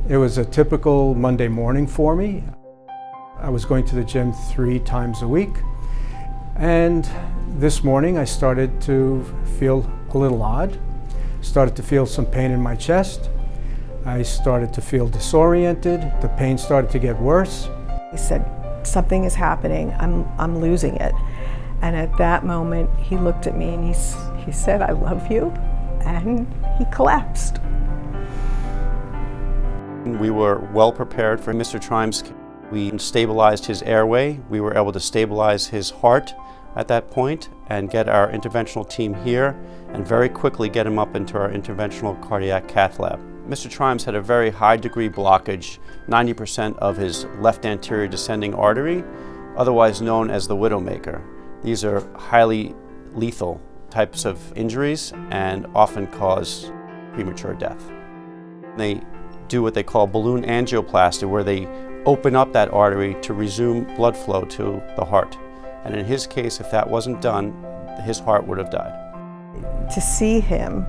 It was a typical Monday morning for me. I was going to the gym 3 times a week, and this morning I started to feel a little odd, started to feel some pain in my chest. I started to feel disoriented. The pain started to get worse. He said, "Something is happening, I'm losing it." And at that moment, he looked at me and he said, "I love you," and he collapsed. We were well prepared for Mr. Trimes. We stabilized his airway. We were able to stabilize his heart at that point and get our interventional team here and very quickly get him up into our interventional cardiac cath lab. Mr. Trimes had a very high degree blockage, 90% of his left anterior descending artery, otherwise known as the widowmaker. These are highly lethal types of injuries and often cause premature death. They do what they call balloon angioplasty, where they open up that artery to resume blood flow to the heart. And in his case, if that wasn't done, his heart would have died. To see him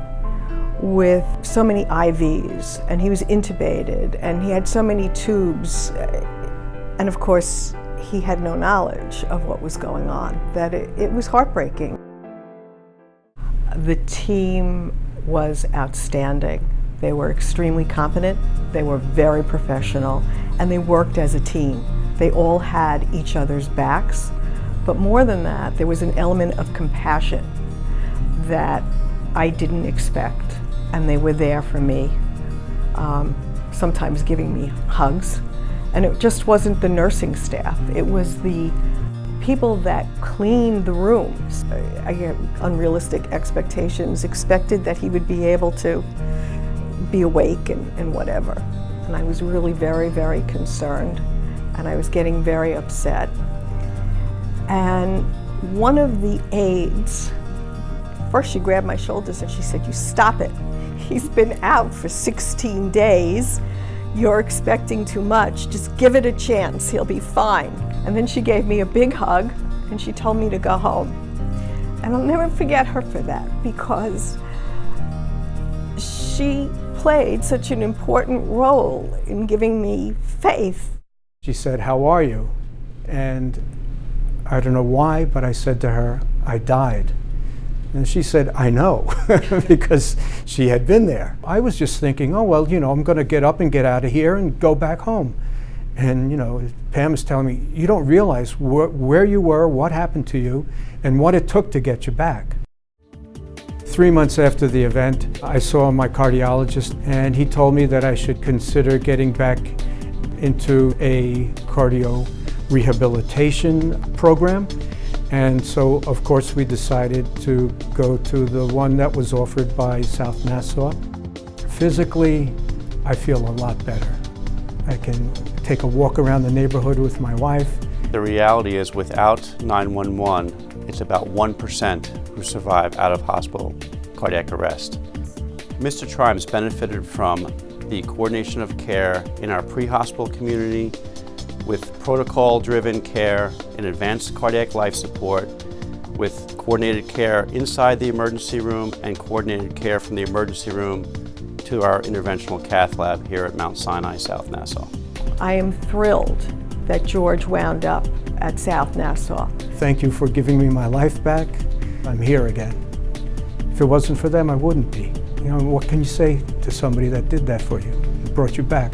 with so many IVs, and he was intubated, and he had so many tubes, and of course, he had no knowledge of what was going on, that it was heartbreaking. The team was outstanding. They were extremely competent, they were very professional, and they worked as a team. They all had each other's backs, but more than that, there was an element of compassion that I didn't expect, and they were there for me, sometimes giving me hugs. And it just wasn't the nursing staff, it was the people that cleaned the rooms. I had unrealistic expectations, expected that he would be able to be awake and whatever. And I was really very, very concerned, and I was getting very upset. And one of the aides, first she grabbed my shoulders and she said, "You stop it. He's been out for 16 days. You're expecting too much. Just give it a chance. He'll be fine." And then she gave me a big hug and she told me to go home. And I'll never forget her for that, because she played such an important role in giving me faith. She said, "How are you?" And I don't know why, but I said to her, "I died." And she said, "I know," because she had been there. I was just thinking, oh, well, I'm going to get up and get out of here and go back home. And, Pam is telling me, you don't realize where you were, what happened to you, and what it took to get you back. 3 months after the event, I saw my cardiologist, and he told me that I should consider getting back into a cardio rehabilitation program. And so, of course, we decided to go to the one that was offered by South Nassau. Physically, I feel a lot better. I can take a walk around the neighborhood with my wife. The reality is, without 911, it's about 1% who survive out of hospital cardiac arrest. Mr. Trimes benefited from the coordination of care in our pre-hospital community, with protocol-driven care in advanced cardiac life support, with coordinated care inside the emergency room and coordinated care from the emergency room to our interventional cath lab here at Mount Sinai South Nassau. I am thrilled that George wound up at South Nassau. Thank you for giving me my life back. I'm here again. If it wasn't for them, I wouldn't be. What can you say to somebody that did that for you? It brought you back.